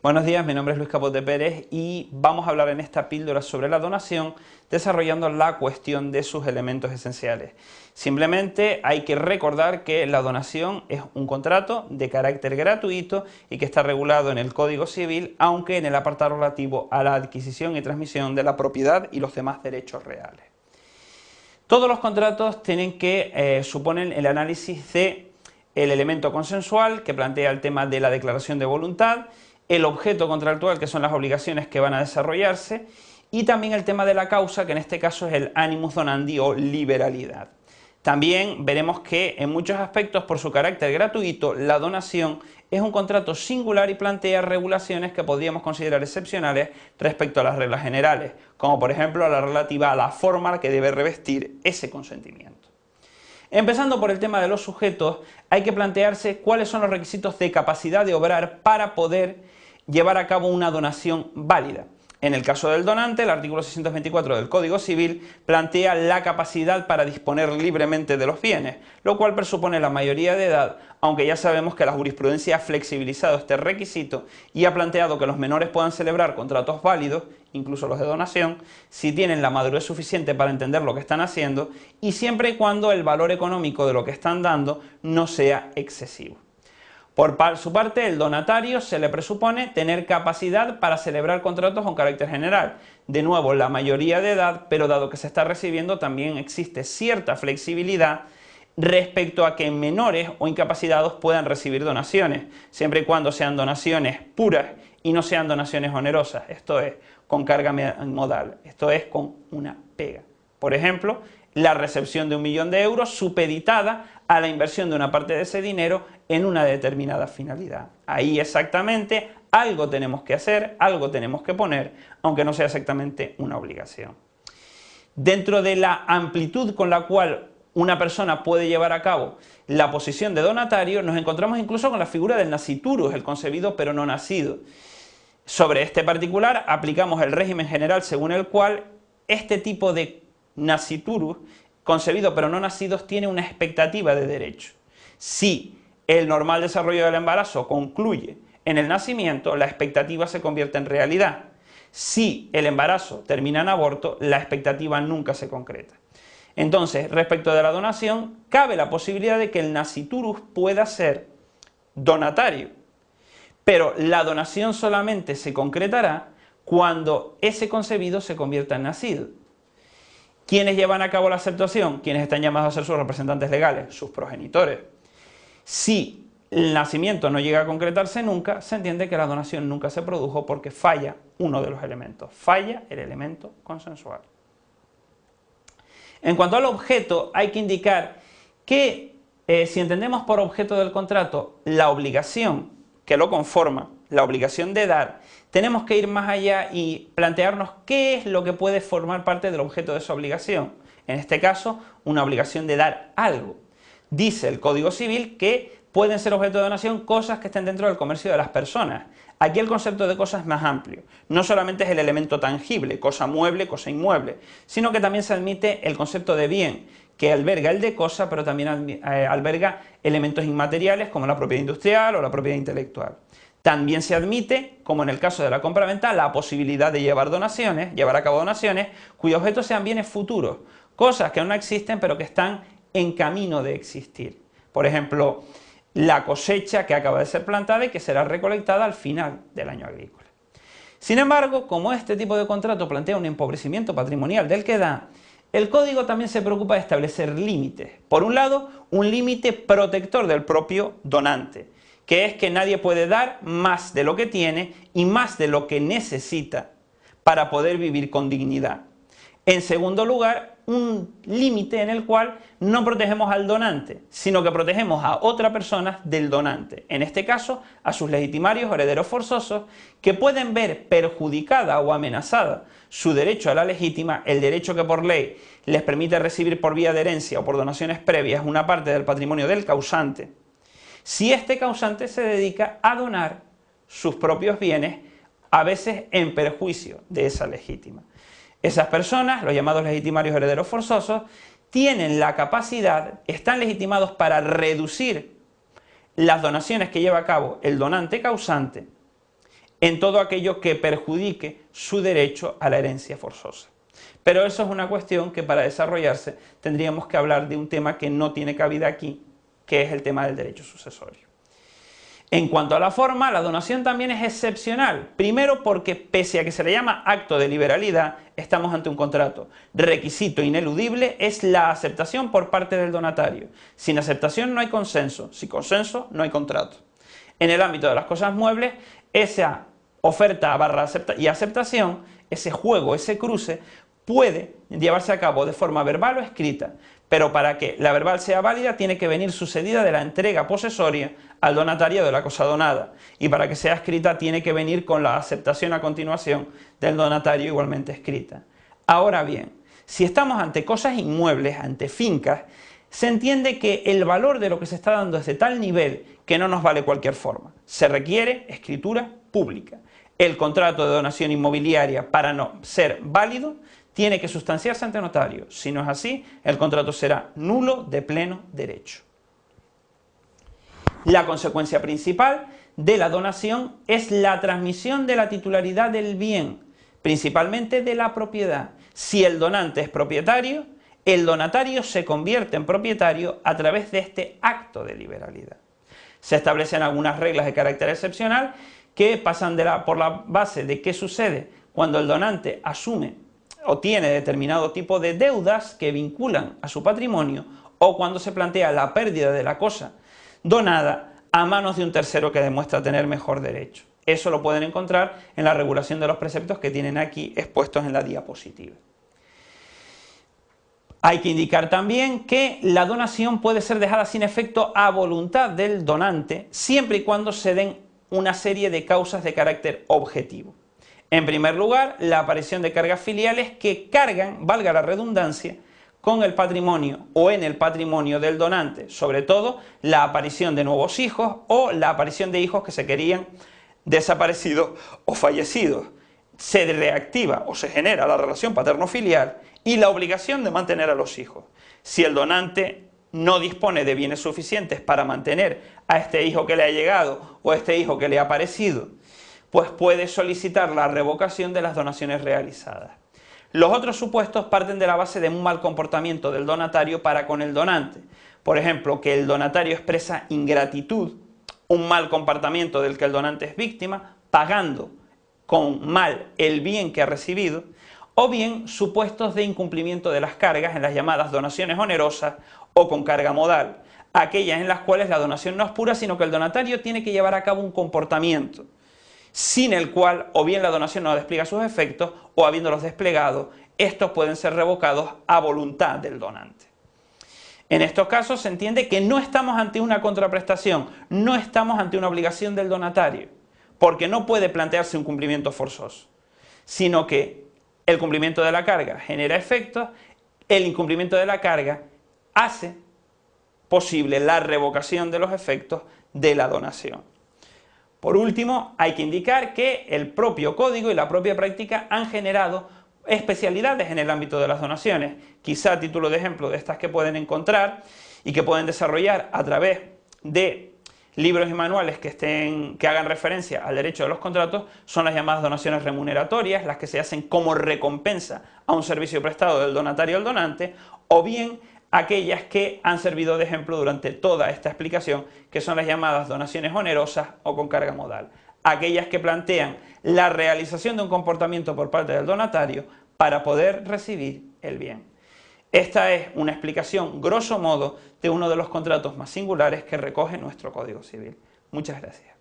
Buenos días, mi nombre es Luis Capote Pérez y vamos a hablar en esta píldora sobre la donación desarrollando la cuestión de sus elementos esenciales. Simplemente hay que recordar que la donación es un contrato de carácter gratuito y que está regulado en el Código Civil, aunque en el apartado relativo a la adquisición y transmisión de la propiedad y los demás derechos reales. Todos los contratos tienen que suponen el análisis de el elemento consensual que plantea el tema de la declaración de voluntad, el objeto contractual, que son las obligaciones que van a desarrollarse, y también el tema de la causa, que en este caso es el animus donandi o liberalidad. También veremos que en muchos aspectos, por su carácter gratuito, la donación es un contrato singular y plantea regulaciones que podríamos considerar excepcionales respecto a las reglas generales, como por ejemplo la relativa a la forma que debe revestir ese consentimiento. Empezando por el tema de los sujetos, hay que plantearse cuáles son los requisitos de capacidad de obrar para poder llevar a cabo una donación válida. En el caso del donante, el artículo 624 del Código Civil plantea la capacidad para disponer libremente de los bienes, lo cual presupone la mayoría de edad, aunque ya sabemos que la jurisprudencia ha flexibilizado este requisito y ha planteado que los menores puedan celebrar contratos válidos, incluso los de donación, si tienen la madurez suficiente para entender lo que están haciendo y siempre y cuando el valor económico de lo que están dando no sea excesivo. Por su parte, el donatario se le presupone tener capacidad para celebrar contratos con carácter general. De nuevo, la mayoría de edad, pero dado que se está recibiendo, también existe cierta flexibilidad respecto a que menores o incapacitados puedan recibir donaciones, siempre y cuando sean donaciones puras y no sean donaciones onerosas, esto es, con carga modal, esto es, con una pega. Por ejemplo, la recepción de 1 millón de euros supeditada a la inversión de una parte de ese dinero en una determinada finalidad. Ahí exactamente algo tenemos que hacer, algo tenemos que poner, aunque no sea exactamente una obligación. Dentro de la amplitud con la cual una persona puede llevar a cabo la posición de donatario, nos encontramos incluso con la figura del nasciturus, el concebido pero no nacido. Sobre este particular aplicamos el régimen general según el cual este tipo de nasciturus, concebido pero no nacidos, tiene una expectativa de derecho. Si el normal desarrollo del embarazo concluye en el nacimiento, la expectativa se convierte en realidad. Si el embarazo termina en aborto, la expectativa nunca se concreta. Entonces, respecto de la donación, cabe la posibilidad de que el nasciturus pueda ser donatario, pero la donación solamente se concretará cuando ese concebido se convierta en nacido. ¿Quiénes llevan a cabo la aceptación? ¿Quiénes están llamados a ser sus representantes legales? Sus progenitores. Si el nacimiento no llega a concretarse nunca, se entiende que la donación nunca se produjo porque falla uno de los elementos, falla el elemento consensual. En cuanto al objeto, hay que indicar que si entendemos por objeto del contrato la obligación que lo conforma, la obligación de dar, tenemos que ir más allá y plantearnos qué es lo que puede formar parte del objeto de esa obligación. En este caso, una obligación de dar algo. Dice el Código Civil que pueden ser objeto de donación cosas que estén dentro del comercio de las personas. Aquí el concepto de cosa es más amplio. No solamente es el elemento tangible, cosa mueble, cosa inmueble, sino que también se admite el concepto de bien, que alberga el de cosa, pero también alberga elementos inmateriales como la propiedad industrial o la propiedad intelectual. También se admite, como en el caso de la compraventa, la posibilidad de llevar a cabo donaciones, cuyos objetos sean bienes futuros, cosas que aún no existen pero que están en camino de existir. Por ejemplo, la cosecha que acaba de ser plantada y que será recolectada al final del año agrícola. Sin embargo, como este tipo de contrato plantea un empobrecimiento patrimonial del que da, el Código también se preocupa de establecer límites. Por un lado, un límite protector del propio donante, que es que nadie puede dar más de lo que tiene y más de lo que necesita para poder vivir con dignidad. En segundo lugar, un límite en el cual no protegemos al donante, sino que protegemos a otra persona del donante, en este caso a sus legitimarios o herederos forzosos, que pueden ver perjudicada o amenazada su derecho a la legítima, el derecho que por ley les permite recibir por vía de herencia o por donaciones previas una parte del patrimonio del causante, si este causante se dedica a donar sus propios bienes, a veces en perjuicio de esa legítima. Esas personas, los llamados legitimarios herederos forzosos, tienen la capacidad, están legitimados para reducir las donaciones que lleva a cabo el donante causante en todo aquello que perjudique su derecho a la herencia forzosa. Pero eso es una cuestión que para desarrollarse tendríamos que hablar de un tema que no tiene cabida aquí, que es el tema del derecho sucesorio. En cuanto a la forma, la donación también es excepcional. Primero porque, pese a que se le llama acto de liberalidad, estamos ante un contrato. Requisito ineludible es la aceptación por parte del donatario. Sin aceptación no hay consenso, sin consenso no hay contrato. En el ámbito de las cosas muebles, esa oferta y aceptación, ese juego, ese cruce, puede llevarse a cabo de forma verbal o escrita, pero para que la verbal sea válida tiene que venir sucedida de la entrega posesoria al donatario de la cosa donada, y para que sea escrita tiene que venir con la aceptación a continuación del donatario igualmente escrita. Ahora bien, si estamos ante cosas inmuebles, ante fincas, se entiende que el valor de lo que se está dando es de tal nivel que no nos vale cualquier forma. Se requiere escritura pública. El contrato de donación inmobiliaria, para no ser válido, tiene que sustanciarse ante notario. Si no es así, el contrato será nulo de pleno derecho. La consecuencia principal de la donación es la transmisión de la titularidad del bien, principalmente de la propiedad. Si el donante es propietario, el donatario se convierte en propietario a través de este acto de liberalidad. Se establecen algunas reglas de carácter excepcional que pasan por la base de qué sucede cuando el donante asume o tiene determinado tipo de deudas que vinculan a su patrimonio, o cuando se plantea la pérdida de la cosa donada a manos de un tercero que demuestra tener mejor derecho. Eso lo pueden encontrar en la regulación de los preceptos que tienen aquí expuestos en la diapositiva. Hay que indicar también que la donación puede ser dejada sin efecto a voluntad del donante, siempre y cuando se den una serie de causas de carácter objetivo. En primer lugar, la aparición de cargas filiales que cargan, valga la redundancia, con el patrimonio o en el patrimonio del donante, sobre todo la aparición de nuevos hijos o la aparición de hijos que se querían desaparecidos o fallecidos. Se reactiva o se genera la relación paterno-filial y la obligación de mantener a los hijos. Si el donante no dispone de bienes suficientes para mantener a este hijo que le ha llegado o a este hijo que le ha aparecido, pues puede solicitar la revocación de las donaciones realizadas. Los otros supuestos parten de la base de un mal comportamiento del donatario para con el donante. Por ejemplo, que el donatario expresa ingratitud, un mal comportamiento del que el donante es víctima, pagando con mal el bien que ha recibido, o bien supuestos de incumplimiento de las cargas en las llamadas donaciones onerosas o con carga modal, aquellas en las cuales la donación no es pura, sino que el donatario tiene que llevar a cabo un comportamiento sin el cual o bien la donación no despliega sus efectos o habiéndolos desplegado, estos pueden ser revocados a voluntad del donante. En estos casos se entiende que no estamos ante una contraprestación, no estamos ante una obligación del donatario, porque no puede plantearse un cumplimiento forzoso, sino que el cumplimiento de la carga genera efectos, el incumplimiento de la carga hace posible la revocación de los efectos de la donación. Por último, hay que indicar que el propio código y la propia práctica han generado especialidades en el ámbito de las donaciones, quizá a título de ejemplo de estas que pueden encontrar y que pueden desarrollar a través de libros y manuales que hagan referencia al derecho de los contratos, son las llamadas donaciones remuneratorias, las que se hacen como recompensa a un servicio prestado del donatario al donante, o bien aquellas que han servido de ejemplo durante toda esta explicación, que son las llamadas donaciones onerosas o con carga modal, aquellas que plantean la realización de un comportamiento por parte del donatario para poder recibir el bien. Esta es una explicación, grosso modo, de uno de los contratos más singulares que recoge nuestro Código Civil. Muchas gracias.